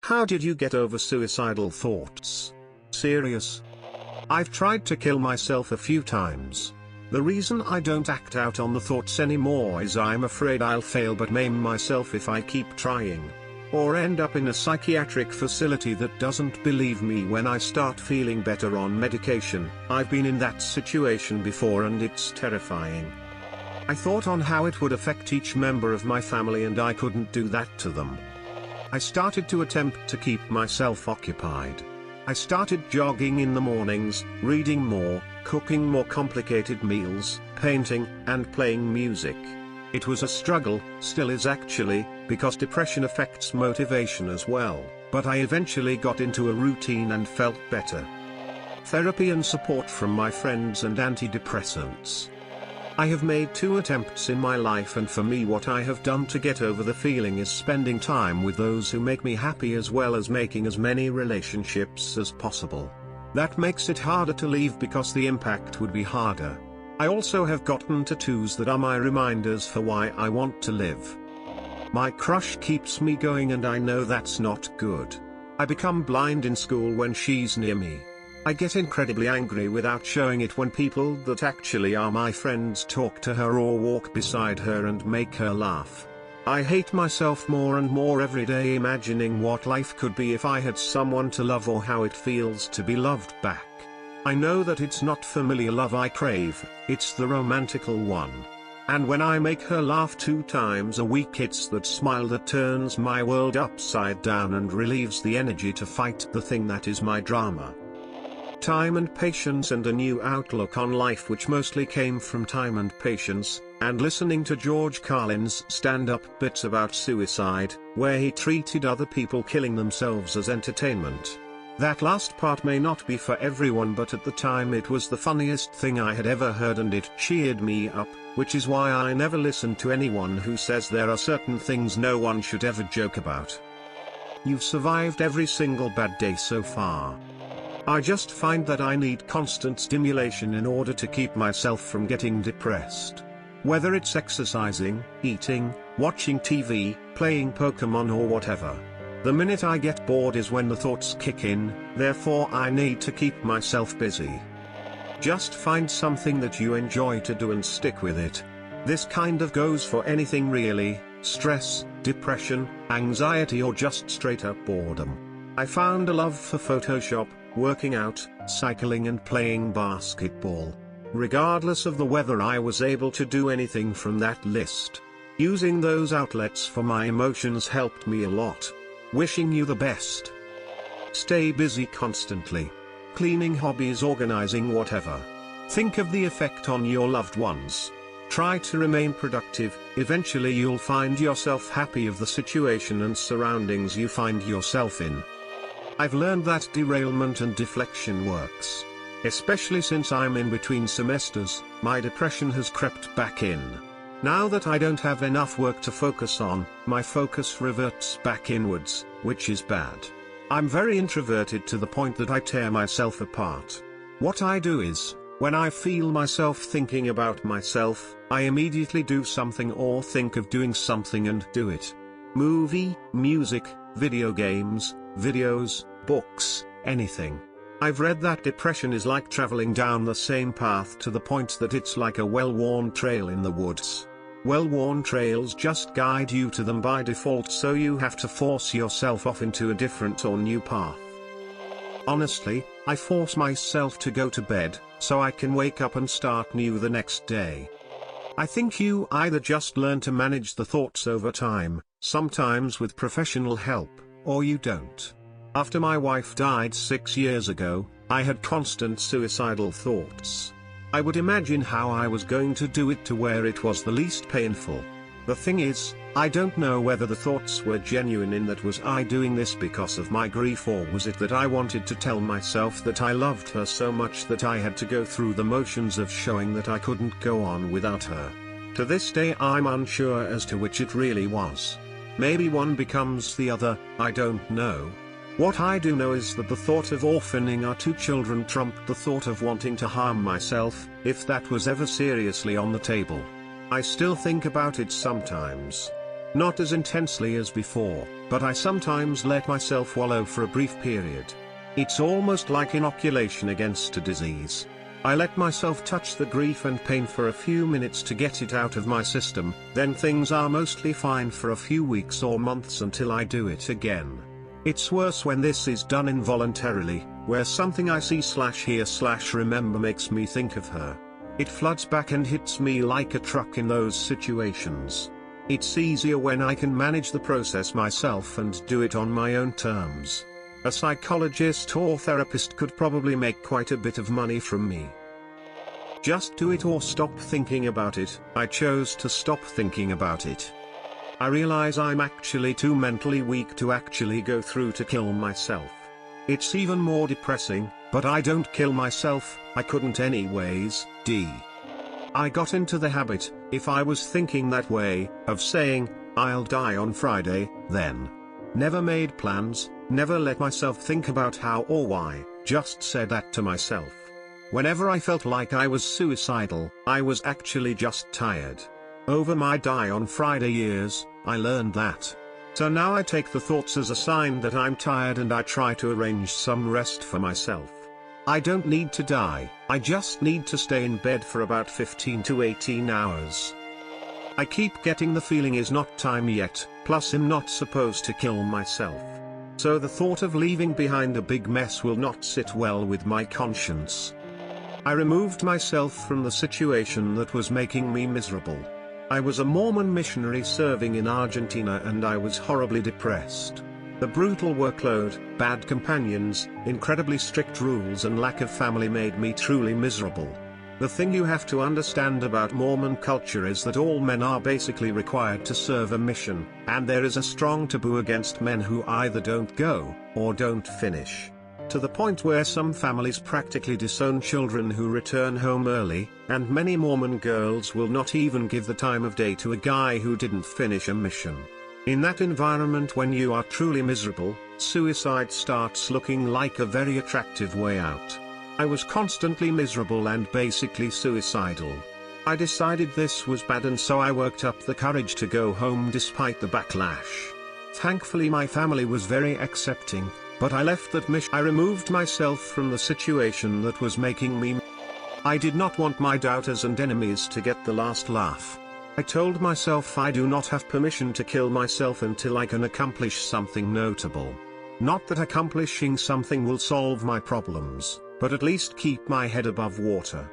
How did you get over suicidal thoughts? Serious? I've tried to kill myself a few times. The reason I don't act out on the thoughts anymore is I'm afraid I'll fail but maim myself if I keep trying. Or end up in a psychiatric facility that doesn't believe me when I start feeling better on medication. I've been in that situation before and it's terrifying. I thought on how it would affect each member of my family and I couldn't do that to them. I started to attempt to keep myself occupied. I started jogging in the mornings, reading more, cooking more complicated meals, painting, and playing music. It was a struggle, still is actually, because depression affects motivation as well, but I eventually got into a routine and felt better. Therapy and support from my friends and antidepressants. I have made 2 attempts in my life, and for me what I have done to get over the feeling is spending time with those who make me happy as well as making as many relationships as possible. That makes it harder to leave because the impact would be harder. I also have gotten tattoos that are my reminders for why I want to live. My crush keeps me going and I know that's not good. I become blind in school when she's near me. I get incredibly angry without showing it when people that actually are my friends talk to her or walk beside her and make her laugh. I hate myself more and more every day imagining what life could be if I had someone to love or how it feels to be loved back. I know that it's not familiar love I crave, it's the romantical one. And when I make her laugh 2 times a week, it's that smile that turns my world upside down and relieves the energy to fight the thing that is my drama. Time and patience and a new outlook on life, which mostly came from time and patience, and listening to George Carlin's stand-up bits about suicide, where he treated other people killing themselves as entertainment. That last part may not be for everyone, but at the time it was the funniest thing I had ever heard and it cheered me up, which is why I never listen to anyone who says there are certain things no one should ever joke about. You've survived every single bad day so far. I just find that I need constant stimulation in order to keep myself from getting depressed. Whether it's exercising, eating, watching TV, playing Pokemon or whatever. The minute I get bored is when the thoughts kick in, therefore I need to keep myself busy. Just find something that you enjoy to do and stick with it. This kind of goes for anything really: stress, depression, anxiety, or just straight up boredom. I found a love for Photoshop, working out, cycling and playing basketball. Regardless of the weather, I was able to do anything from that list. Using those outlets for my emotions helped me a lot. Wishing you the best. Stay busy constantly. Cleaning, hobbies, organizing, whatever. Think of the effect on your loved ones. Try to remain productive. Eventually you'll find yourself happy of the situation and surroundings you find yourself in. I've learned that derailment and deflection works. Especially since I'm in between semesters, my depression has crept back in. Now that I don't have enough work to focus on, my focus reverts back inwards, which is bad. I'm very introverted to the point that I tear myself apart. What I do is, when I feel myself thinking about myself, I immediately do something or think of doing something and do it. Movie, music, video games, videos, books, anything. I've read that depression is like traveling down the same path to the point that it's like a well-worn trail in the woods. Well-worn trails just guide you to them by default, so you have to force yourself off into a different or new path. Honestly, I force myself to go to bed, so I can wake up and start new the next day. I think you either just learn to manage the thoughts over time, sometimes with professional help, or you don't. After my wife died 6 years ago, I had constant suicidal thoughts. I would imagine how I was going to do it to where it was the least painful. The thing is, I don't know whether the thoughts were genuine, in that was I doing this because of my grief, or was it that I wanted to tell myself that I loved her so much that I had to go through the motions of showing that I couldn't go on without her. To this day I'm unsure as to which it really was. Maybe one becomes the other, I don't know. What I do know is that the thought of orphaning our 2 children trumped the thought of wanting to harm myself, if that was ever seriously on the table. I still think about it sometimes. Not as intensely as before, but I sometimes let myself wallow for a brief period. It's almost like inoculation against a disease. I let myself touch the grief and pain for a few minutes to get it out of my system, then things are mostly fine for a few weeks or months until I do it again. It's worse when this is done involuntarily, where something I see/hear/remember makes me think of her. It floods back and hits me like a truck in those situations. It's easier when I can manage the process myself and do it on my own terms. A psychologist or therapist could probably make quite a bit of money from me. Just do it or stop thinking about it. I chose to stop thinking about it. I realize I'm actually too mentally weak to actually go through to kill myself. It's even more depressing, but I don't kill myself, I couldn't anyways. I got into the habit, if I was thinking that way, of saying, I'll die on Friday, then. Never made plans, never let myself think about how or why, just said that to myself. Whenever I felt like I was suicidal, I was actually just tired. Over my die on Friday years, I learned that. So now I take the thoughts as a sign that I'm tired and I try to arrange some rest for myself. I don't need to die, I just need to stay in bed for about 15 to 18 hours. I keep getting the feeling is not time yet, plus I'm not supposed to kill myself. So the thought of leaving behind a big mess will not sit well with my conscience. I removed myself from the situation that was making me miserable. I was a Mormon missionary serving in Argentina and I was horribly depressed. The brutal workload, bad companions, incredibly strict rules and lack of family made me truly miserable. The thing you have to understand about Mormon culture is that all men are basically required to serve a mission, and there is a strong taboo against men who either don't go, or don't finish. To the point where some families practically disown children who return home early, and many Mormon girls will not even give the time of day to a guy who didn't finish a mission. In that environment, when you are truly miserable, suicide starts looking like a very attractive way out. I was constantly miserable and basically suicidal. I decided this was bad and so I worked up the courage to go home despite the backlash. Thankfully my family was very accepting, but I left that mission. I removed myself from the situation that was making me. I did not want my doubters and enemies to get the last laugh. I told myself I do not have permission to kill myself until I can accomplish something notable. Not that accomplishing something will solve my problems, but at least keep my head above water.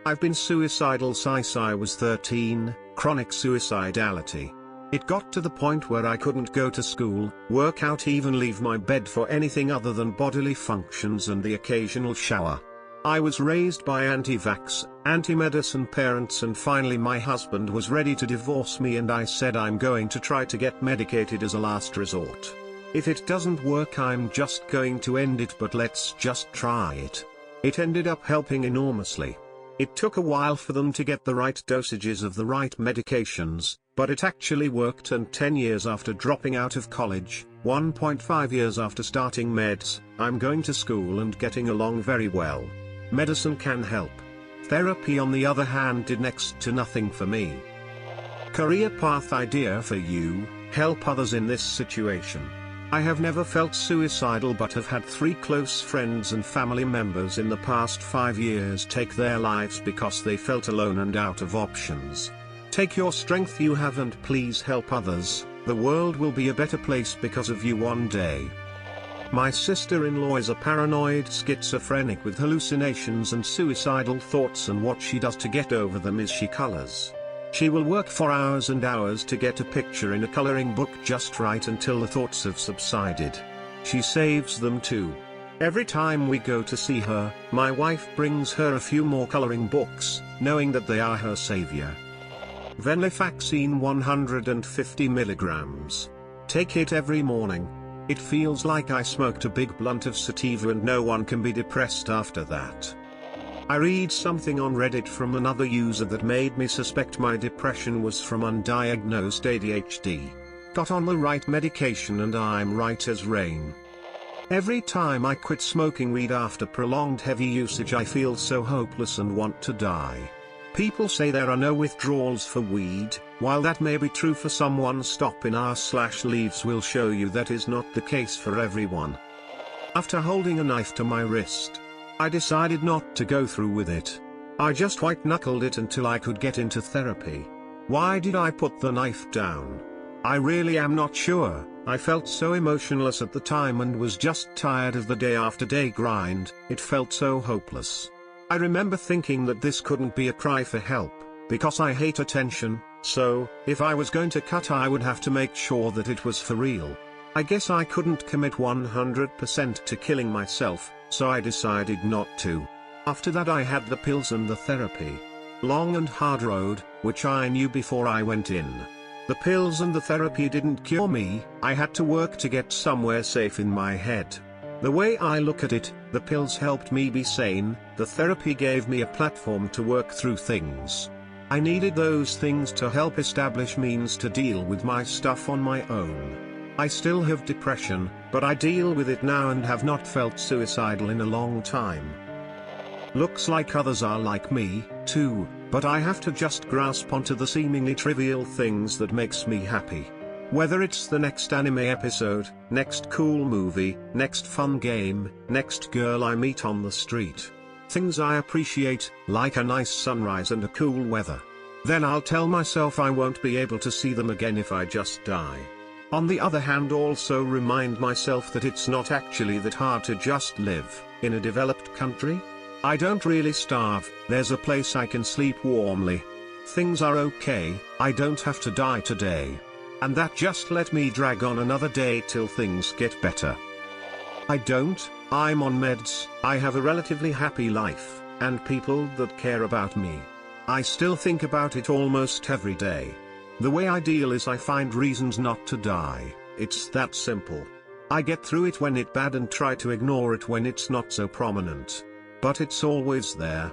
I've been suicidal since I was 13, chronic suicidality. It got to the point where I couldn't go to school, work out, even leave my bed for anything other than bodily functions and the occasional shower. I was raised by anti-vax, anti-medicine parents, and finally my husband was ready to divorce me and I said I'm going to try to get medicated as a last resort. If it doesn't work I'm just going to end it, but let's just try it. It ended up helping enormously. It took a while for them to get the right dosages of the right medications, but it actually worked, and 10 years after dropping out of college, 1.5 years after starting meds, I'm going to school and getting along very well. Medicine can help. Therapy on the other hand did next to nothing for me. Career path idea for you: help others in this situation. I have never felt suicidal but have had 3 close friends and family members in the past 5 years take their lives because they felt alone and out of options. Take your strength you have and please help others. The world will be a better place because of you one day. My sister-in-law is a paranoid schizophrenic with hallucinations and suicidal thoughts, and what she does to get over them is she colors. She will work for hours and hours to get a picture in a coloring book just right until the thoughts have subsided. She saves them too. Every time we go to see her, my wife brings her a few more coloring books, knowing that they are her savior. Venlafaxine 150 milligrams. Take it every morning. It feels like I smoked a big blunt of sativa, and no one can be depressed after that. I read something on Reddit from another user that made me suspect my depression was from undiagnosed ADHD. Got on the right medication and I'm right as rain. Every time I quit smoking weed after prolonged heavy usage I feel so hopeless and want to die. People say there are no withdrawals for weed. While that may be true for someone, stop in r/leaves will show you that is not the case for everyone. After holding a knife to my wrist, I decided not to go through with it. I just white-knuckled it until I could get into therapy. Why did I put the knife down? I really am not sure. I felt so emotionless at the time and was just tired of the day after day grind. It felt so hopeless. I remember thinking that this couldn't be a cry for help, because I hate attention, so, if I was going to cut I would have to make sure that it was for real. I guess I couldn't commit 100% to killing myself, so I decided not to. After that I had the pills and the therapy. Long and hard road, which I knew before I went in. The pills and the therapy didn't cure me, I had to work to get somewhere safe in my head. The way I look at it, the pills helped me be sane, the therapy gave me a platform to work through things. I needed those things to help establish means to deal with my stuff on my own. I still have depression, but I deal with it now and have not felt suicidal in a long time. Looks like others are like me, too, but I have to just grasp onto the seemingly trivial things that makes me happy. Whether it's the next anime episode, next cool movie, next fun game, next girl I meet on the street. Things I appreciate, like a nice sunrise and a cool weather. Then I'll tell myself I won't be able to see them again if I just die. On the other hand, also remind myself that it's not actually that hard to just live in a developed country. I don't really starve, there's a place I can sleep warmly. Things are okay, I don't have to die today. And that just let me drag on another day till things get better. I'm on meds, I have a relatively happy life, and people that care about me. I still think about it almost every day. The way I deal is I find reasons not to die, it's that simple. I get through it when it's bad and try to ignore it when it's not so prominent. But it's always there,